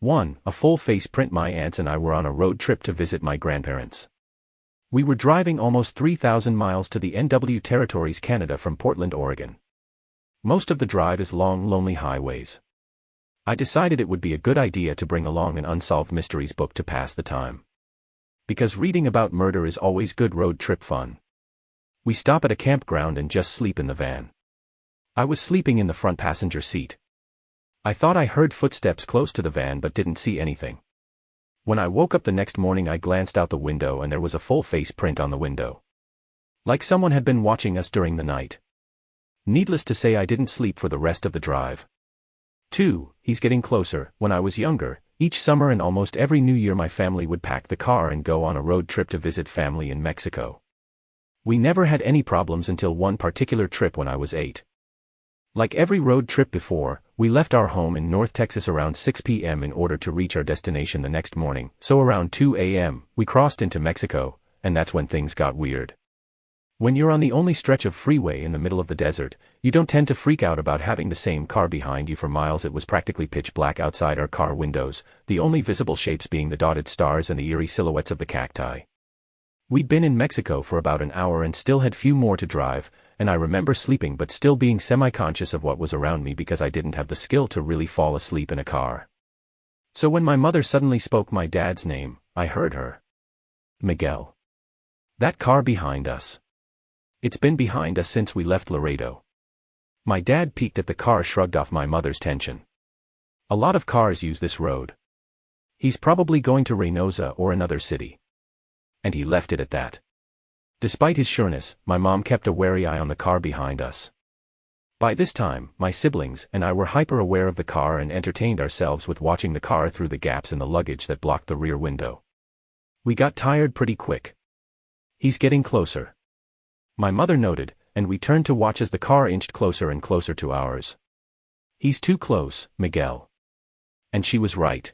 1. A full face print. My aunts and I were on a road trip to visit my grandparents. We were driving almost 3,000 miles to the NW Territories, Canada from Portland, Oregon. Most of the drive is long, lonely highways. I decided it would be a good idea to bring along an unsolved mysteries book to pass the time. Because reading about murder is always good road trip fun. We stop at a campground and just sleep in the van. I was sleeping in the front passenger seat. I thought I heard footsteps close to the van but didn't see anything. When I woke up the next morning, I glanced out the window and there was a full face print on the window. Like someone had been watching us during the night. Needless to say, I didn't sleep for the rest of the drive. 2. He's getting closer. When I was younger, each summer and almost every New Year my family would pack the car and go on a road trip to visit family in Mexico. We never had any problems until one particular trip when I was 8. Like every road trip before, we left our home in North Texas around 6 p.m. in order to reach our destination the next morning, so around 2 a.m., we crossed into Mexico, and that's when things got weird. When you're on the only stretch of freeway in the middle of the desert, you don't tend to freak out about having the same car behind you for miles. It was practically pitch black outside our car windows, the only visible shapes being the dotted stars and the eerie silhouettes of the cacti. We'd been in Mexico for about an hour and still had few more to drive, and I remember sleeping but still being semi-conscious of what was around me because I didn't have the skill to really fall asleep in a car. So when my mother suddenly spoke my dad's name, I heard her. Miguel. That car behind us. It's been behind us since we left Laredo. My dad peeked at the car, shrugged off my mother's tension. A lot of cars use this road. He's probably going to Reynosa or another city. And he left it at that. Despite his sureness, my mom kept a wary eye on the car behind us. By this time, my siblings and I were hyper-aware of the car and entertained ourselves with watching the car through the gaps in the luggage that blocked the rear window. We got tired pretty quick. He's getting closer. My mother noted, and we turned to watch as the car inched closer and closer to ours. He's too close, Miguel. And she was right.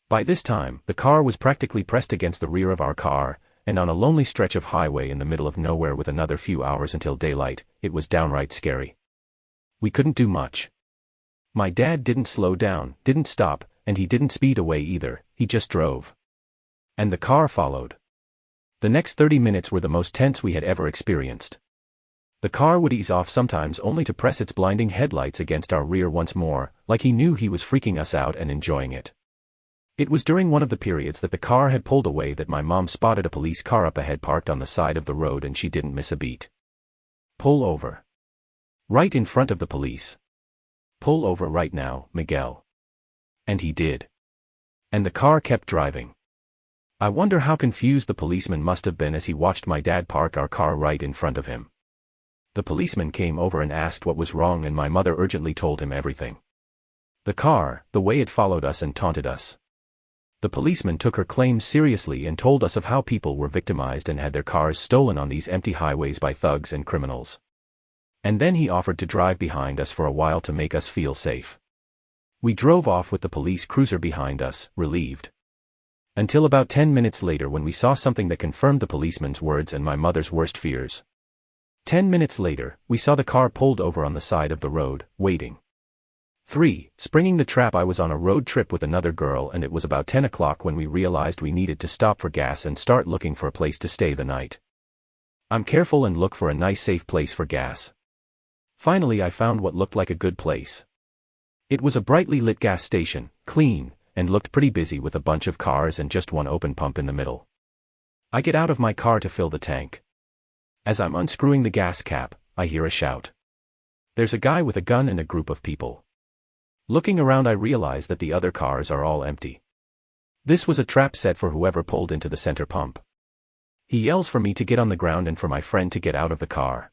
By this time, the car was practically pressed against the rear of our car, and on a lonely stretch of highway in the middle of nowhere with another few hours until daylight, it was downright scary. We couldn't do much. My dad didn't slow down, didn't stop, and he didn't speed away either, he just drove. And the car followed. The next 30 minutes were the most tense we had ever experienced. The car would ease off sometimes only to press its blinding headlights against our rear once more, like he knew he was freaking us out and enjoying it. It was during one of the periods that the car had pulled away that my mom spotted a police car up ahead parked on the side of the road, and she didn't miss a beat. Pull over. Right in front of the police. Pull over right now, Miguel. And he did. And the car kept driving. I wonder how confused the policeman must have been as he watched my dad park our car right in front of him. The policeman came over and asked what was wrong, and my mother urgently told him everything. The car, the way it followed us and taunted us. The policeman took her claims seriously and told us of how people were victimized and had their cars stolen on these empty highways by thugs and criminals. And then he offered to drive behind us for a while to make us feel safe. We drove off with the police cruiser behind us, relieved. Until about 10 minutes later, when we saw something that confirmed the policeman's words and my mother's worst fears. 10 minutes later, we saw the car pulled over on the side of the road, waiting. 3. Springing the trap. I was on a road trip with another girl and it was about 10 o'clock when we realized we needed to stop for gas and start looking for a place to stay the night. I'm careful and look for a nice safe place for gas. Finally I found what looked like a good place. It was a brightly lit gas station, clean, and looked pretty busy with a bunch of cars and just one open pump in the middle. I get out of my car to fill the tank. As I'm unscrewing the gas cap, I hear a shout. There's a guy with a gun and a group of people. Looking around, I realize that the other cars are all empty. This was a trap set for whoever pulled into the center pump. He yells for me to get on the ground and for my friend to get out of the car.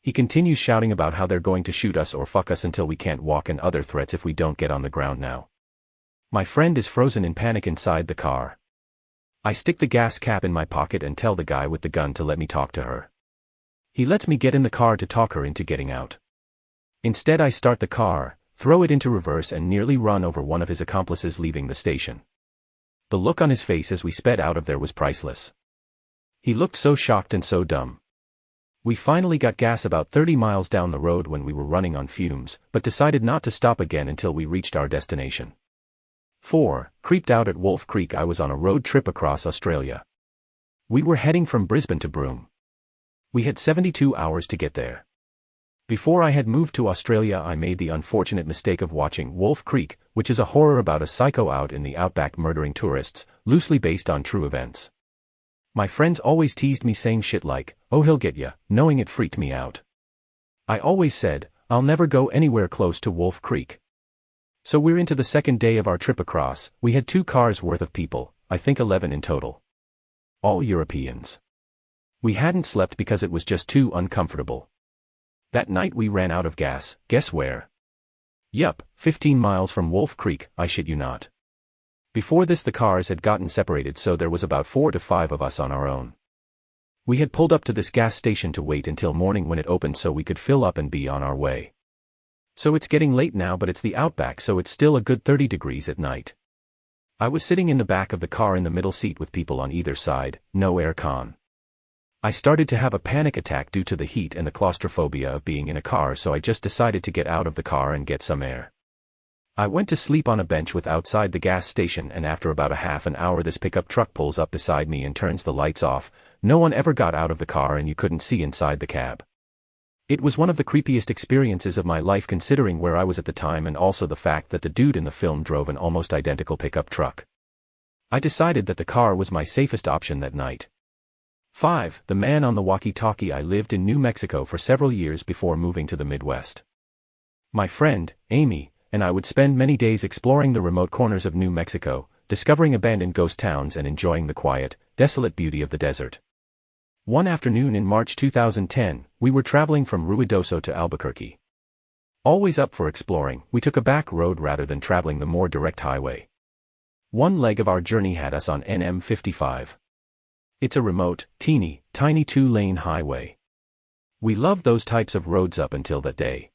He continues shouting about how they're going to shoot us or fuck us until we can't walk and other threats if we don't get on the ground now. My friend is frozen in panic inside the car. I stick the gas cap in my pocket and tell the guy with the gun to let me talk to her. He lets me get in the car to talk her into getting out. Instead I start the car, throw it into reverse and nearly run over one of his accomplices leaving the station. The look on his face as we sped out of there was priceless. He looked so shocked and so dumb. We finally got gas about 30 miles down the road when we were running on fumes, but decided not to stop again until we reached our destination. 4. Creeped out at Wolf Creek. I was on a road trip across Australia. We were heading from Brisbane to Broome. We had 72 hours to get there. Before I had moved to Australia, I made the unfortunate mistake of watching Wolf Creek, which is a horror about a psycho out in the outback murdering tourists, loosely based on true events. My friends always teased me saying shit like, "Oh, he'll get ya," knowing it freaked me out. I always said, I'll never go anywhere close to Wolf Creek. So we're into the second day of our trip across. We had 2 cars worth of people, I think 11 in total. All Europeans. We hadn't slept because it was just too uncomfortable. That night we ran out of gas. Guess where? Yup, 15 miles from Wolf Creek, I shit you not. Before this the cars had gotten separated, so there was about 4 to 5 of us on our own. We had pulled up to this gas station to wait until morning when it opened so we could fill up and be on our way. So it's getting late now, but it's the outback, so it's still a good 30 degrees at night. I was sitting in the back of the car in the middle seat with people on either side, no aircon. I started to have a panic attack due to the heat and the claustrophobia of being in a car, so I just decided to get out of the car and get some air. I went to sleep on a bench outside the gas station, and after about a half an hour this pickup truck pulls up beside me and turns the lights off. No one ever got out of the car and you couldn't see inside the cab. It was one of the creepiest experiences of my life, considering where I was at the time and also the fact that the dude in the film drove an almost identical pickup truck. I decided that the car was my safest option that night. 5. The man on the walkie-talkie. I lived in New Mexico for several years before moving to the Midwest. My friend, Amy, and I would spend many days exploring the remote corners of New Mexico, discovering abandoned ghost towns and enjoying the quiet, desolate beauty of the desert. One afternoon in March 2010, we were traveling from Ruidoso to Albuquerque. Always up for exploring, we took a back road rather than traveling the more direct highway. One leg of our journey had us on NM 55. It's a remote, tiny 2-lane highway. We loved those types of roads up until that day.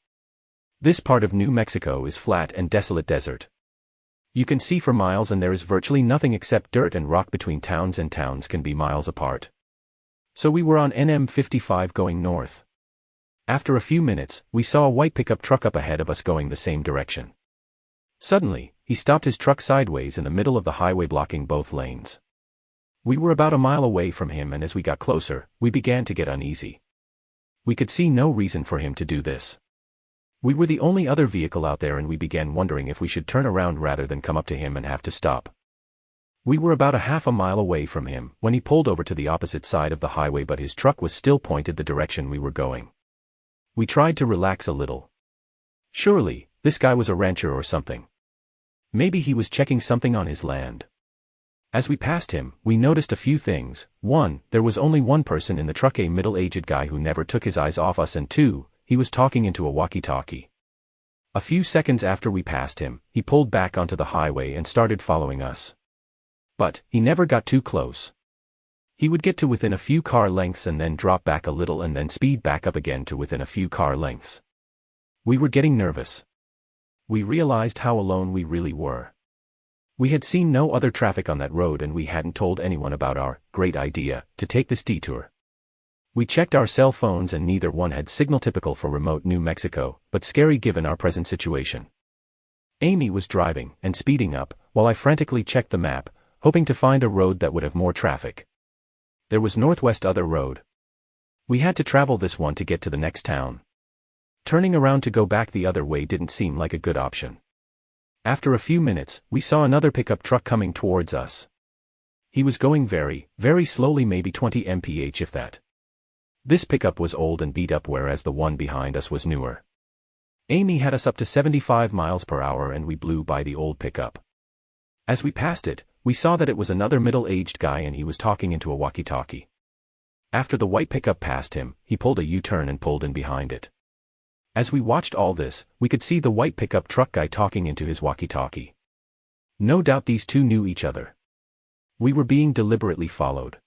This part of New Mexico is flat and desolate desert. You can see for miles and there is virtually nothing except dirt and rock between towns, and towns can be miles apart. So we were on NM 55 going north. After a few minutes, we saw a white pickup truck up ahead of us going the same direction. Suddenly, he stopped his truck sideways in the middle of the highway, blocking both lanes. We were about a mile away from him, and as we got closer, we began to get uneasy. We could see no reason for him to do this. We were the only other vehicle out there, and we began wondering if we should turn around rather than come up to him and have to stop. We were about a half a mile away from him when he pulled over to the opposite side of the highway, but his truck was still pointed the direction we were going. We tried to relax a little. Surely, this guy was a rancher or something. Maybe he was checking something on his land. As we passed him, we noticed a few things. 1, there was only one person in the truck, a middle-aged guy who never took his eyes off us, and 2, he was talking into a walkie-talkie. A few seconds after we passed him, he pulled back onto the highway and started following us. But he never got too close. He would get to within a few car lengths and then drop back a little and then speed back up again to within a few car lengths. We were getting nervous. We realized how alone we really were. We had seen no other traffic on that road, and we hadn't told anyone about our great idea to take this detour. We checked our cell phones and neither one had signal, typical for remote New Mexico, but scary given our present situation. Amy was driving and speeding up, while I frantically checked the map, hoping to find a road that would have more traffic. There was Northwest Other Road. We had to travel this one to get to the next town. Turning around to go back the other way didn't seem like a good option. After a few minutes, we saw another pickup truck coming towards us. He was going very, very slowly, maybe 20 mph if that. This pickup was old and beat up, whereas the one behind us was newer. Amy had us up to 75 miles per hour and we blew by the old pickup. As we passed it, we saw that it was another middle-aged guy and he was talking into a walkie-talkie. After the white pickup passed him, he pulled a U-turn and pulled in behind it. As we watched all this, we could see the white pickup truck guy talking into his walkie-talkie. No doubt these two knew each other. We were being deliberately followed.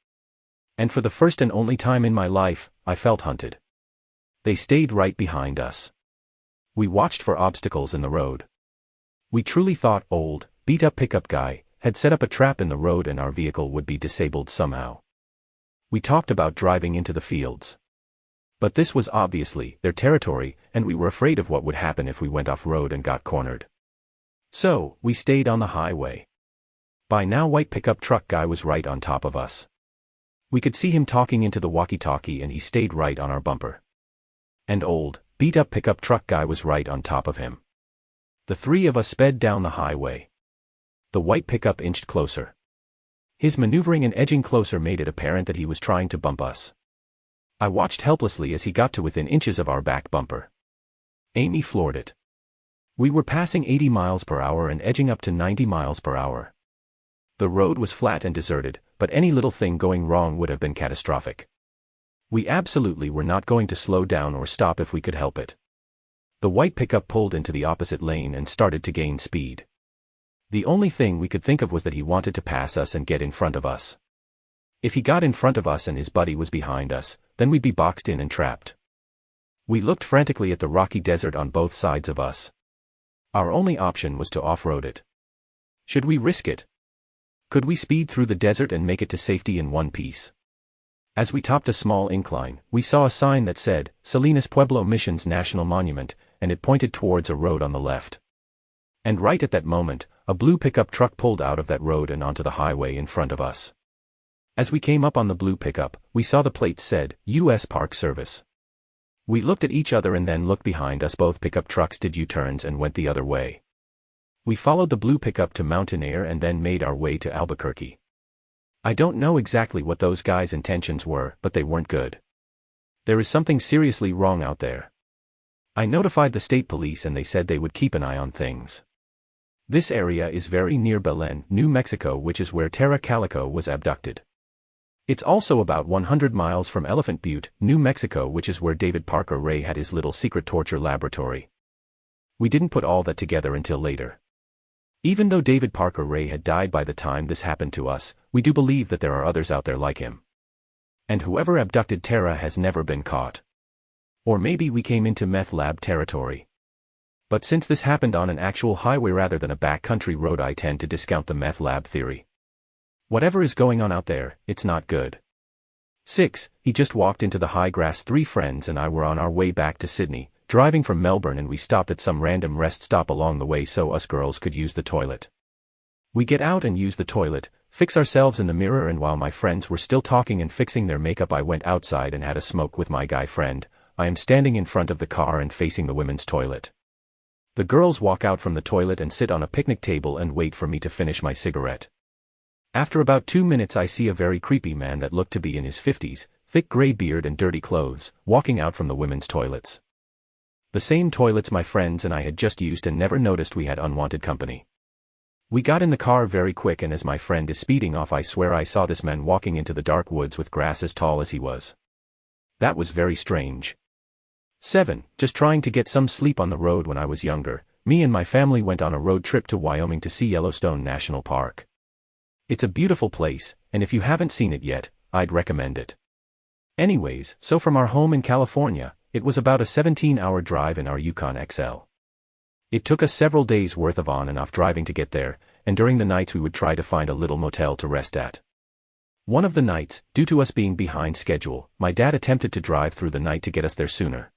And for the first and only time in my life, I felt hunted. They stayed right behind us. We watched for obstacles in the road. We truly thought old, beat-up pickup guy had set up a trap in the road and our vehicle would be disabled somehow. We talked about driving into the fields. But this was obviously their territory, and we were afraid of what would happen if we went off-road and got cornered. So, we stayed on the highway. By now white pickup truck guy was right on top of us. We could see him talking into the walkie-talkie and he stayed right on our bumper. And old, beat-up pickup truck guy was right on top of him. The three of us sped down the highway. The white pickup inched closer. His maneuvering and edging closer made it apparent that he was trying to bump us. I watched helplessly as he got to within inches of our back bumper. Amy floored it. We were passing 80 miles per hour and edging up to 90 miles per hour. The road was flat and deserted, but any little thing going wrong would have been catastrophic. We absolutely were not going to slow down or stop if we could help it. The white pickup pulled into the opposite lane and started to gain speed. The only thing we could think of was that he wanted to pass us and get in front of us. If he got in front of us and his buddy was behind us, then we'd be boxed in and trapped. We looked frantically at the rocky desert on both sides of us. Our only option was to off-road it. Should we risk it? Could we speed through the desert and make it to safety in one piece? As we topped a small incline, we saw a sign that said, Salinas Pueblo Missions National Monument, and it pointed towards a road on the left. And right at that moment, a blue pickup truck pulled out of that road and onto the highway in front of us. As we came up on the blue pickup, we saw the plates said, U.S. Park Service. We looked at each other and then looked behind us. Both pickup trucks did U-turns and went the other way. We followed the blue pickup to Mountain Air and then made our way to Albuquerque. I don't know exactly what those guys' intentions were, but they weren't good. There is something seriously wrong out there. I notified the state police and they said they would keep an eye on things. This area is very near Belen, New Mexico, which is where Tara Calico was abducted. It's also about 100 miles from Elephant Butte, New Mexico, which is where David Parker Ray had his little secret torture laboratory. We didn't put all that together until later. Even though David Parker Ray had died by the time this happened to us, we do believe that there are others out there like him. And whoever abducted Tara has never been caught. Or maybe we came into meth lab territory. But since this happened on an actual highway rather than a backcountry road, I tend to discount the meth lab theory. Whatever is going on out there, it's not good. 6. He just walked into the high grass. 3 friends and I were on our way back to Sydney, driving from Melbourne, and we stopped at some random rest stop along the way so us girls could use the toilet. We get out and use the toilet, fix ourselves in the mirror, and while my friends were still talking and fixing their makeup, I went outside and had a smoke with my guy friend. I am standing in front of the car and facing the women's toilet. The girls walk out from the toilet and sit on a picnic table and wait for me to finish my cigarette. After about 2 minutes I see a very creepy man that looked to be in his 50s, thick gray beard and dirty clothes, walking out from the women's toilets. The same toilets my friends and I had just used and never noticed we had unwanted company. We got in the car very quick, and as my friend is speeding off, I swear I saw this man walking into the dark woods with grass as tall as he was. That was very strange. 7. Just trying to get some sleep on the road. When I was younger, me and my family went on a road trip to Wyoming to see Yellowstone National Park. It's a beautiful place, and if you haven't seen it yet, I'd recommend it. Anyways, so from our home in California, it was about a 17-hour drive in our Yukon XL. It took us several days worth of on and off driving to get there, and during the nights we would try to find a little motel to rest at. One of the nights, due to us being behind schedule, my dad attempted to drive through the night to get us there sooner.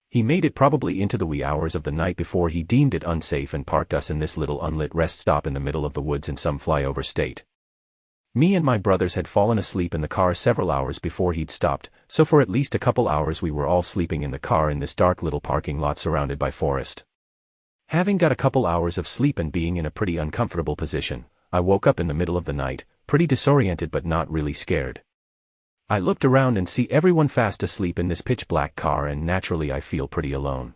He made it probably into the wee hours of the night before he deemed it unsafe and parked us in this little unlit rest stop in the middle of the woods in some flyover state. Me and my brothers had fallen asleep in the car several hours before he'd stopped, so for at least a couple hours we were all sleeping in the car in this dark little parking lot surrounded by forest. Having got a couple hours of sleep and being in a pretty uncomfortable position, I woke up in the middle of the night, pretty disoriented but not really scared. I looked around and see everyone fast asleep in this pitch-black car, and naturally I feel pretty alone.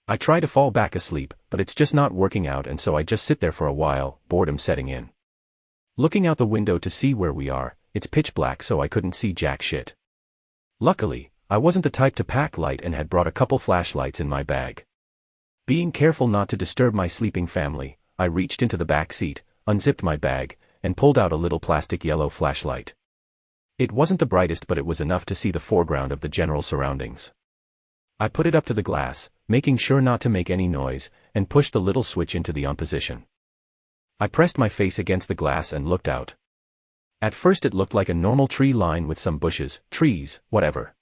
I try to fall back asleep, but it's just not working out, and so I just sit there for a while, boredom setting in. Looking out the window to see where we are, it's pitch black so I couldn't see jack shit. Luckily, I wasn't the type to pack light and had brought a couple flashlights in my bag. Being careful not to disturb my sleeping family, I reached into the back seat, unzipped my bag, and pulled out a little plastic yellow flashlight. It wasn't the brightest, but it was enough to see the foreground of the general surroundings. I put it up to the glass, making sure not to make any noise, and pushed the little switch into the on position. I pressed my face against the glass and looked out. At first it looked like a normal tree line with some bushes, trees, whatever.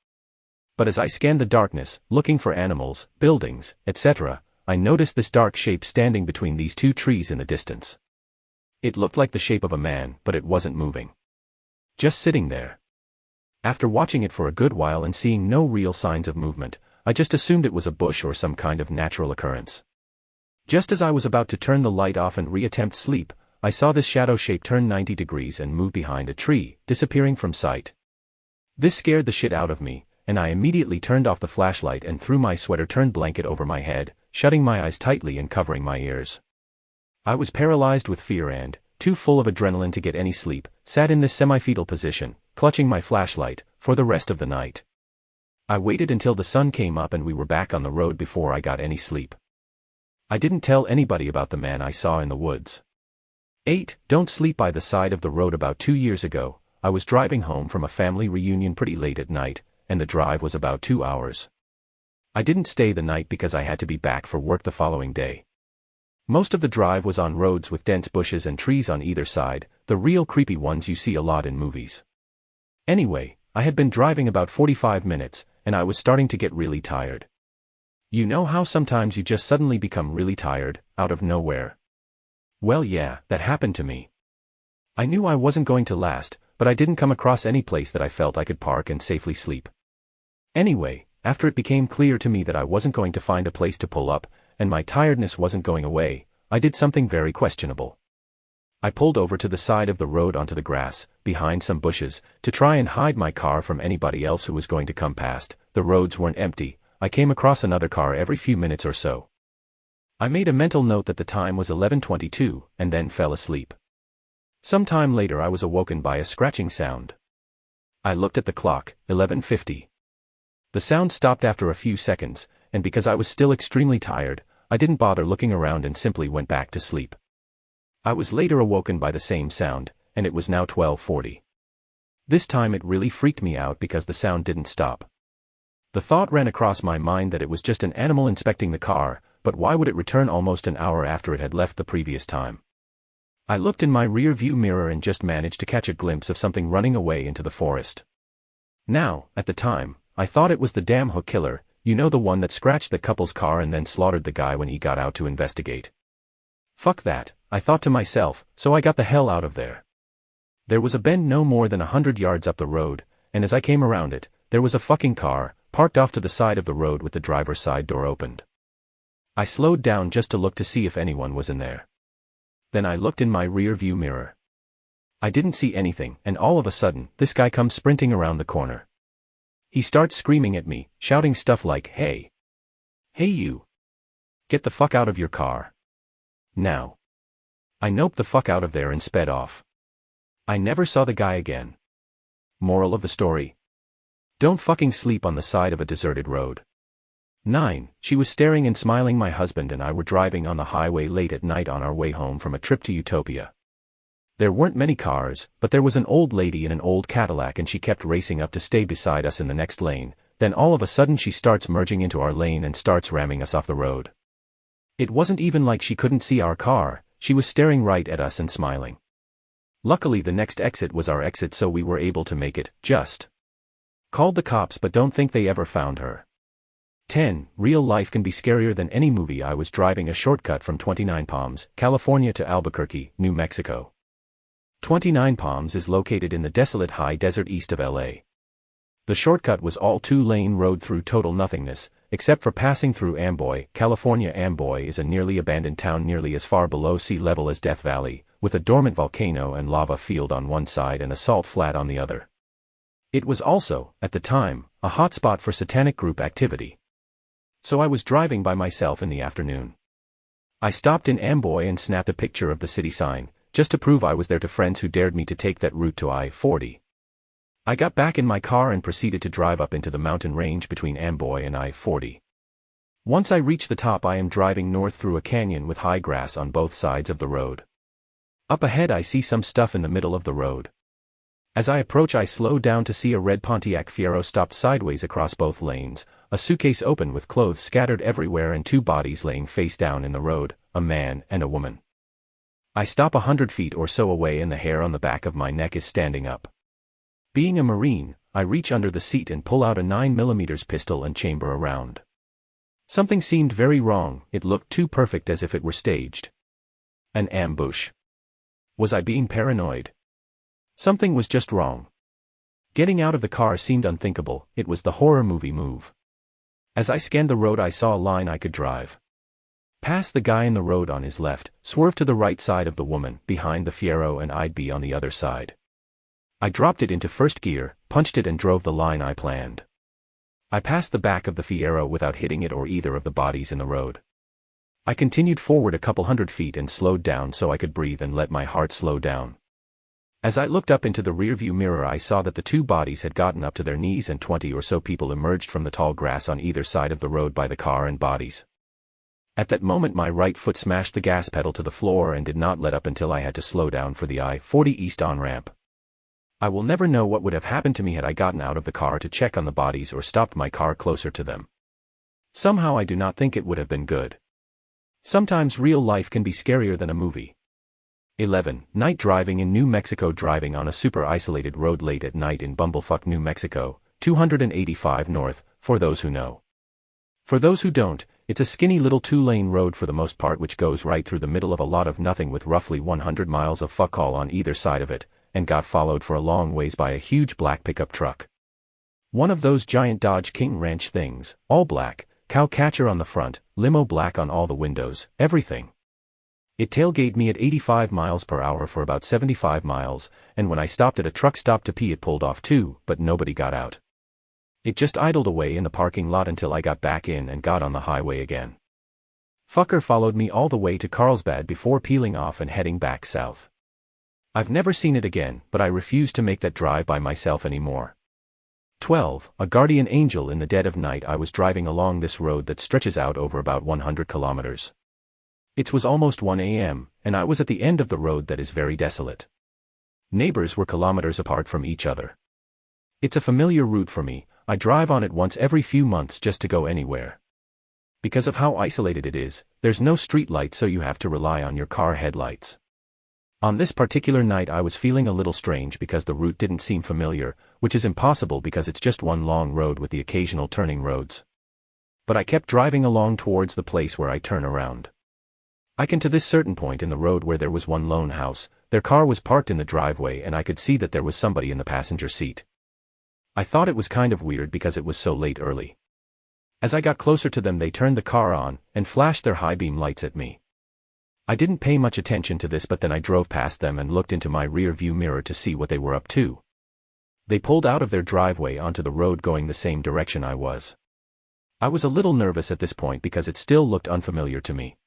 But as I scanned the darkness, looking for animals, buildings, etc., I noticed this dark shape standing between these two trees in the distance. It looked like the shape of a man, but it wasn't moving. Just sitting there. After watching it for a good while and seeing no real signs of movement, I just assumed it was a bush or some kind of natural occurrence. Just as I was about to turn the light off and reattempt sleep, I saw this shadow shape turn 90 degrees and move behind a tree, disappearing from sight. This scared the shit out of me, and I immediately turned off the flashlight and threw my sweater-turned blanket over my head, shutting my eyes tightly and covering my ears. I was paralyzed with fear and, too full of adrenaline to get any sleep, sat in this semi-fetal position, clutching my flashlight, for the rest of the night. I waited until the sun came up and we were back on the road before I got any sleep. I didn't tell anybody about the man I saw in the woods. 8. Don't sleep by the side of the road. About 2 years ago, I was driving home from a family reunion pretty late at night, and the drive was about 2 hours. I didn't stay the night because I had to be back for work the following day. Most of the drive was on roads with dense bushes and trees on either side, the real creepy ones you see a lot in movies. Anyway, I had been driving about 45 minutes, and I was starting to get really tired. You know how sometimes you just suddenly become really tired, out of nowhere? Well yeah, that happened to me. I knew I wasn't going to last, but I didn't come across any place that I felt I could park and safely sleep. Anyway, after it became clear to me that I wasn't going to find a place to pull up, and my tiredness wasn't going away, I did something very questionable. I pulled over to the side of the road onto the grass, behind some bushes, to try and hide my car from anybody else who was going to come past. The roads weren't empty. I came across another car every few minutes or so. I made a mental note that the time was 11:22, and then fell asleep. Some time later I was awoken by a scratching sound. I looked at the clock, 11:50. The sound stopped after a few seconds, and because I was still extremely tired, I didn't bother looking around and simply went back to sleep. I was later awoken by the same sound, and it was now 12:40. This time it really freaked me out because the sound didn't stop. The thought ran across my mind that it was just an animal inspecting the car, but why would it return almost an hour after it had left the previous time? I looked in my rear view mirror and just managed to catch a glimpse of something running away into the forest. Now, at the time, I thought it was the damn hook killer, you know, the one that scratched the couple's car and then slaughtered the guy when he got out to investigate. Fuck that, I thought to myself, so I got the hell out of there. There was a bend no more than 100 yards up the road, and as I came around it, there was a fucking car, parked off to the side of the road with the driver's side door opened. I slowed down just to look to see if anyone was in there. Then I looked in my rear view mirror. I didn't see anything, and all of a sudden, this guy comes sprinting around the corner. He starts screaming at me, shouting stuff like, "Hey! Hey you! Get the fuck out of your car! Now!" I noped the fuck out of there and sped off. I never saw the guy again. Moral of the story: don't fucking sleep on the side of a deserted road. 9. She was staring and smiling. My husband and I were driving on the highway late at night on our way home from a trip to Utopia. There weren't many cars, but there was an old lady in an old Cadillac and she kept racing up to stay beside us in the next lane. Then all of a sudden she starts merging into our lane and starts ramming us off the road. It wasn't even like she couldn't see our car, she was staring right at us and smiling. Luckily the next exit was our exit, so we were able to make it. Just called the cops but don't think they ever found her. 10. Real life can be scarier than any movie. I was driving a shortcut from 29 Palms, California to Albuquerque, New Mexico. 29 Palms is located in the desolate high desert east of LA. The shortcut was all two-lane road through total nothingness, except for passing through Amboy, California. Amboy is a nearly abandoned town nearly as far below sea level as Death Valley, with a dormant volcano and lava field on one side and a salt flat on the other. It was also, at the time, a hotspot for satanic group activity. So I was driving by myself in the afternoon. I stopped in Amboy and snapped a picture of the city sign, just to prove I was there to friends who dared me to take that route to I-40. I got back in my car and proceeded to drive up into the mountain range between Amboy and I-40. Once I reach the top, I am driving north through a canyon with high grass on both sides of the road. Up ahead I see some stuff in the middle of the road. As I approach I slow down to see a red Pontiac Fiero stopped sideways across both lanes, a suitcase open with clothes scattered everywhere and two bodies laying face down in the road, a man and a woman. I stop 100 feet or so away and the hair on the back of my neck is standing up. Being a Marine, I reach under the seat and pull out a 9mm pistol and chamber a round. Something seemed very wrong, it looked too perfect as if it were staged. An ambush. Was I being paranoid? Something was just wrong. Getting out of the car seemed unthinkable, it was the horror movie move. As I scanned the road I saw a line I could drive. Pass the guy in the road on his left, swerve to the right side of the woman, behind the Fiero, and I'd be on the other side. I dropped it into first gear, punched it and drove the line I planned. I passed the back of the Fiero without hitting it or either of the bodies in the road. I continued forward a couple hundred feet and slowed down so I could breathe and let my heart slow down. As I looked up into the rearview mirror I saw that the two bodies had gotten up to their knees and 20 or so people emerged from the tall grass on either side of the road by the car and bodies. At that moment my right foot smashed the gas pedal to the floor and did not let up until I had to slow down for the I-40 East on-ramp. I will never know what would have happened to me had I gotten out of the car to check on the bodies or stopped my car closer to them. Somehow I do not think it would have been good. Sometimes real life can be scarier than a movie. 11. Night driving in New Mexico. Driving on a super isolated road late at night in Bumblefuck, New Mexico, 285 north, for those who know. For those who don't, it's a skinny little two-lane road for the most part which goes right through the middle of a lot of nothing with roughly 100 miles of fuck all on either side of it, and got followed for a long ways by a huge black pickup truck. One of those giant Dodge King Ranch things, all black, cow catcher on the front, limo black on all the windows, everything. It tailgated me at 85 miles per hour for about 75 miles, and when I stopped at a truck stop to pee it pulled off too, but nobody got out. It just idled away in the parking lot until I got back in and got on the highway again. Fucker followed me all the way to Carlsbad before peeling off and heading back south. I've never seen it again, but I refuse to make that drive by myself anymore. 12. A guardian angel. In the dead of night I was driving along this road that stretches out over about 100 kilometers. It was almost 1 a.m., and I was at the end of the road that is very desolate. Neighbors were kilometers apart from each other. It's a familiar route for me, I drive on it once every few months just to go anywhere. Because of how isolated it is, there's no street light so you have to rely on your car headlights. On this particular night I was feeling a little strange because the route didn't seem familiar, which is impossible because it's just one long road with the occasional turning roads. But I kept driving along towards the place where I turn around. I came to this certain point in the road where there was one lone house, their car was parked in the driveway and I could see that there was somebody in the passenger seat. I thought it was kind of weird because it was so late early. As I got closer to them they turned the car on and flashed their high beam lights at me. I didn't pay much attention to this but then I drove past them and looked into my rear view mirror to see what they were up to. They pulled out of their driveway onto the road going the same direction I was. I was a little nervous at this point because it still looked unfamiliar to me.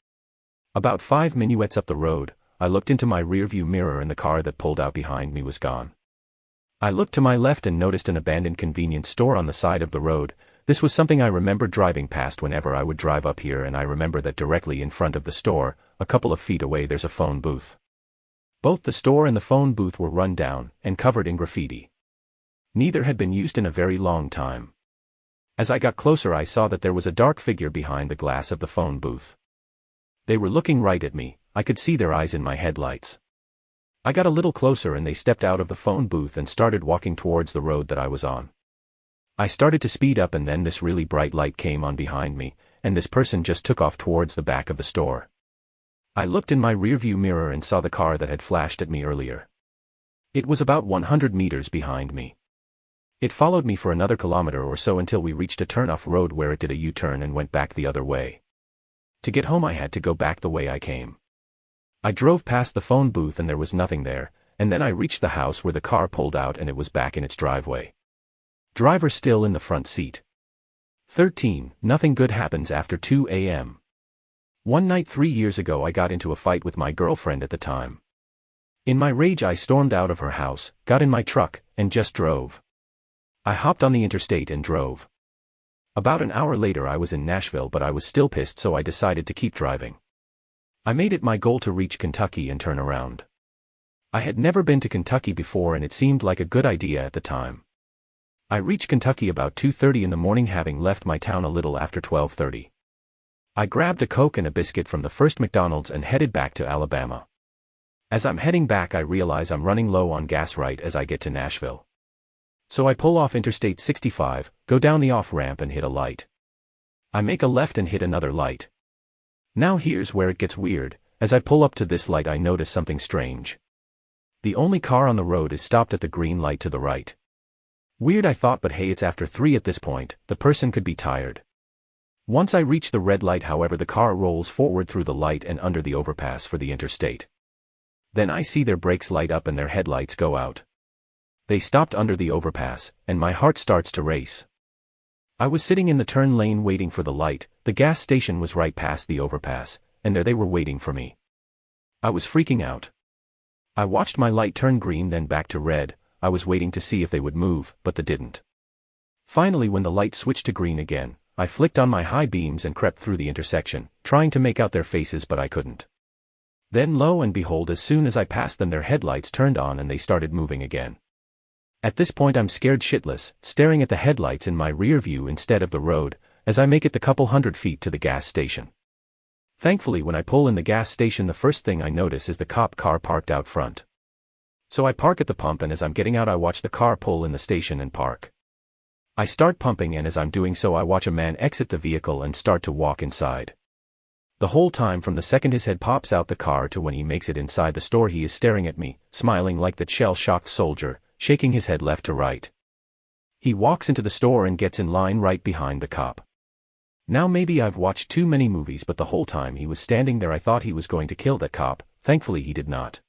About 5 minuets up the road, I looked into my rearview mirror and the car that pulled out behind me was gone. I looked to my left and noticed an abandoned convenience store on the side of the road. This was something I remember driving past whenever I would drive up here, and I remember that directly in front of the store, a couple of feet away there's a phone booth. Both the store and the phone booth were run down and covered in graffiti. Neither had been used in a very long time. As I got closer I saw that there was a dark figure behind the glass of the phone booth. They were looking right at me, I could see their eyes in my headlights. I got a little closer and they stepped out of the phone booth and started walking towards the road that I was on. I started to speed up and then this really bright light came on behind me, and this person just took off towards the back of the store. I looked in my rearview mirror and saw the car that had flashed at me earlier. It was about 100 meters behind me. It followed me for another kilometer or so until we reached a turn-off road where it did a U-turn and went back the other way. To get home I had to go back the way I came. I drove past the phone booth and there was nothing there, and then I reached the house where the car pulled out and it was back in its driveway. Driver still in the front seat. 13. Nothing good happens after 2 a.m. One night 3 years ago I got into a fight with my girlfriend at the time. In my rage I stormed out of her house, got in my truck, and just drove. I hopped on the interstate and drove. About an hour later I was in Nashville but I was still pissed so I decided to keep driving. I made it my goal to reach Kentucky and turn around. I had never been to Kentucky before and it seemed like a good idea at the time. I reached Kentucky about 2:30 in the morning having left my town a little after 12:30. I grabbed a Coke and a biscuit from the first McDonald's and headed back to Alabama. As I'm heading back I realize I'm running low on gas right as I get to Nashville. So I pull off Interstate 65, go down the off-ramp and hit a light. I make a left and hit another light. Now here's where it gets weird. As I pull up to this light I notice something strange. The only car on the road is stopped at the green light to the right. Weird I thought, but hey, it's after 3 at this point, the person could be tired. Once I reach the red light however, the car rolls forward through the light and under the overpass for the interstate. Then I see their brakes light up and their headlights go out. They stopped under the overpass, and my heart starts to race. I was sitting in the turn lane waiting for the light, the gas station was right past the overpass, and there they were waiting for me. I was freaking out. I watched my light turn green then back to red. I was waiting to see if they would move, but they didn't. Finally, when the light switched to green again, I flicked on my high beams and crept through the intersection, trying to make out their faces but I couldn't. Then lo and behold, as soon as I passed them their headlights turned on and they started moving again. At this point I'm scared shitless, staring at the headlights in my rear view instead of the road, as I make it the couple 100 feet to the gas station. Thankfully, when I pull in the gas station the first thing I notice is the cop car parked out front. So I park at the pump, and as I'm getting out I watch the car pull in the station and park. I start pumping, and as I'm doing so I watch a man exit the vehicle and start to walk inside. The whole time from the second his head pops out the car to when he makes it inside the store he is staring at me, smiling like that shell-shocked soldier, shaking his head left to right. He walks into the store and gets in line right behind the cop. Now maybe I've watched too many movies, but the whole time he was standing there I thought he was going to kill that cop. Thankfully he did not.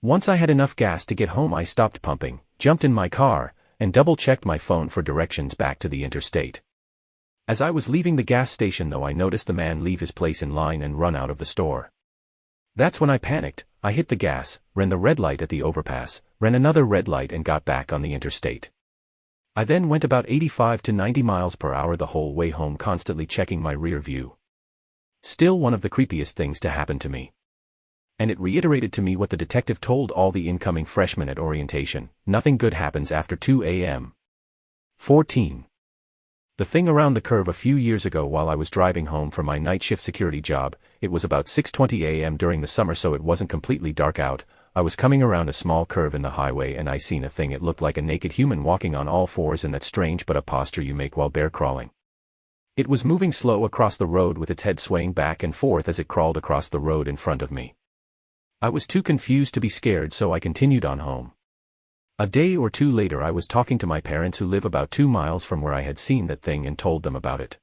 Once I had enough gas to get home I stopped pumping, jumped in my car, and double-checked my phone for directions back to the interstate. As I was leaving the gas station though I noticed the man leave his place in line and run out of the store. That's when I panicked. I hit the gas, ran the red light at the overpass, ran another red light and got back on the interstate. I then went about 85 to 90 miles per hour the whole way home, constantly checking my rear view. Still one of the creepiest things to happen to me. And it reiterated to me what the detective told all the incoming freshmen at orientation: nothing good happens after 2 a.m. 14. The thing around the curve a few years ago while I was driving home from my night shift security job, it was about 6:20 a.m. during the summer so it wasn't completely dark out. I was coming around a small curve in the highway and I seen a thing. It looked like a naked human walking on all fours in that strange but a posture you make while bear crawling. It was moving slow across the road with its head swaying back and forth as it crawled across the road in front of me. I was too confused to be scared so I continued on home. A day or two later I was talking to my parents who live about 2 miles from where I had seen that thing and told them about it.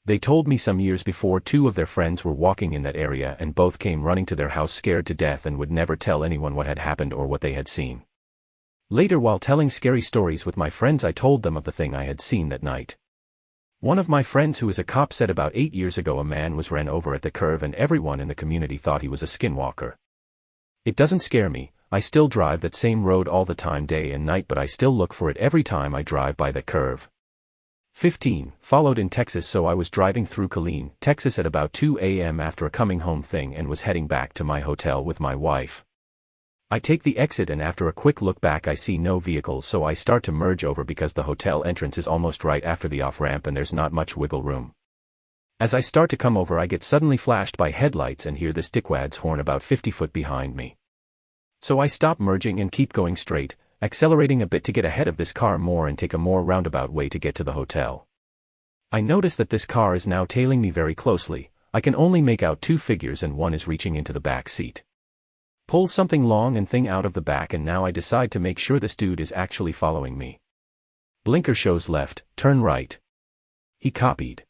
They told me some years before 2 of their friends were walking in that area and both came running to their house scared to death and would never tell anyone what had happened or what they had seen. Later, while telling scary stories with my friends, I told them of the thing I had seen that night. One of my friends who is a cop said about 8 years ago a man was ran over at the curve and everyone in the community thought he was a skinwalker. It doesn't scare me. I still drive that same road all the time, day and night, but I still look for it every time I drive by that curve. 15. Followed in Texas. So I was driving through Killeen, Texas at about 2 a.m. after a coming home thing and was heading back to my hotel with my wife. I take the exit and after a quick look back I see no vehicles, so I start to merge over because the hotel entrance is almost right after the off-ramp and there's not much wiggle room. As I start to come over I get suddenly flashed by headlights and hear this dickwad's horn about 50 foot behind me. So I stop merging and keep going straight, accelerating a bit to get ahead of this car more and take a more roundabout way to get to the hotel. I notice that this car is now tailing me very closely. I can only make out 2 figures and one is reaching into the back seat. Pulls something long and thing out of the back, and now I decide to make sure this dude is actually following me. Blinker shows left, turn right. He copied.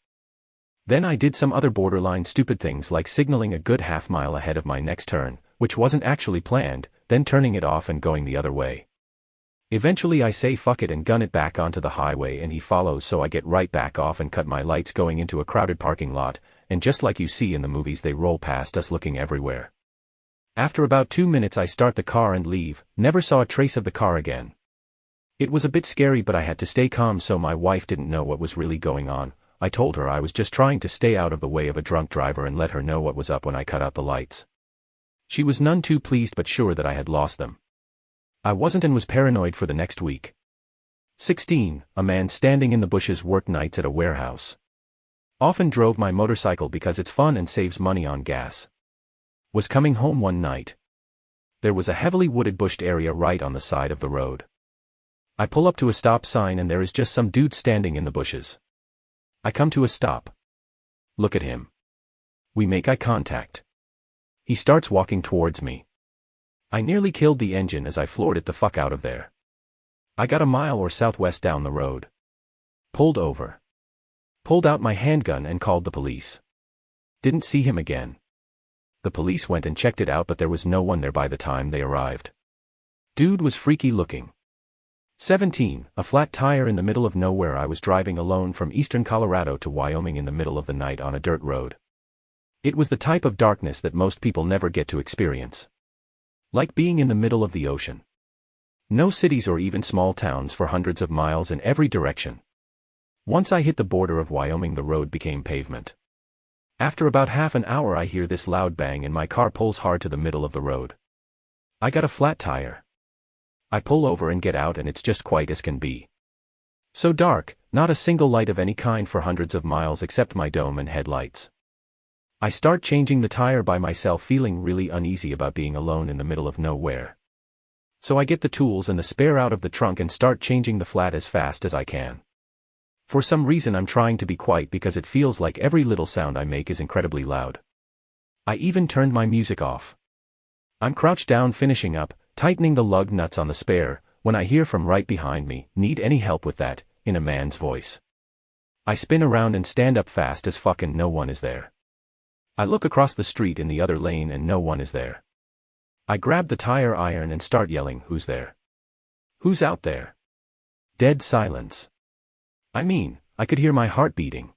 Then I did some other borderline stupid things like signaling a good half mile ahead of my next turn, which wasn't actually planned, then turning it off and going the other way. Eventually I say fuck it and gun it back onto the highway and he follows, so I get right back off and cut my lights going into a crowded parking lot, and just like you see in the movies they roll past us looking everywhere. After about 2 minutes I start the car and leave, never saw a trace of the car again. It was a bit scary but I had to stay calm so my wife didn't know what was really going on. I told her I was just trying to stay out of the way of a drunk driver and let her know what was up when I cut out the lights. She was none too pleased but sure that I had lost them. I wasn't and was paranoid for the next week. 16. A man standing in the bushes worked nights at a warehouse. Often drove my motorcycle because it's fun and saves money on gas. Was coming home one night. There was a heavily wooded bushed area right on the side of the road. I pull up to a stop sign and there is just some dude standing in the bushes. I come to a stop. Look at him. We make eye contact. He starts walking towards me. I nearly killed the engine as I floored it the fuck out of there. I got a mile or southwest down the road. Pulled over. Pulled out my handgun and called the police. Didn't see him again. The police went and checked it out, but there was no one there by the time they arrived. Dude was freaky looking. 17, a flat tire in the middle of nowhere. I was driving alone from eastern Colorado to Wyoming in the middle of the night on a dirt road. It was the type of darkness that most people never get to experience. Like being in the middle of the ocean. No cities or even small towns for hundreds of miles in every direction. Once I hit the border of Wyoming, the road became pavement. After about half an hour, I hear this loud bang and my car pulls hard to the middle of the road. I got a flat tire. I pull over and get out, and it's just quiet as can be. So dark, not a single light of any kind for hundreds of miles except my dome and headlights. I start changing the tire by myself, feeling really uneasy about being alone in the middle of nowhere. So I get the tools and the spare out of the trunk and start changing the flat as fast as I can. For some reason I'm trying to be quiet because it feels like every little sound I make is incredibly loud. I even turned my music off. I'm crouched down finishing up, tightening the lug nuts on the spare, when I hear from right behind me, "Need any help with that?" in a man's voice. I spin around and stand up fast as fuck, and no one is there. I look across the street in the other lane and no one is there. I grab the tire iron and start yelling, "Who's there? Who's out there?" Dead silence. I mean, I could hear my heart beating.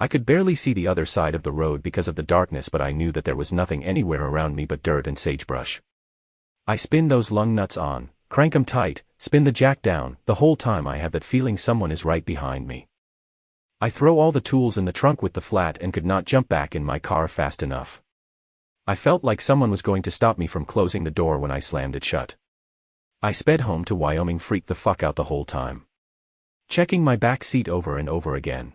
I could barely see the other side of the road because of the darkness, but I knew that there was nothing anywhere around me but dirt and sagebrush. I spin those lung nuts on, crank 'em tight, spin the jack down. The whole time I have that feeling someone is right behind me. I throw all the tools in the trunk with the flat and could not jump back in my car fast enough. I felt like someone was going to stop me from closing the door when I slammed it shut. I sped home to Wyoming, freaked the fuck out the whole time. Checking my back seat over and over again.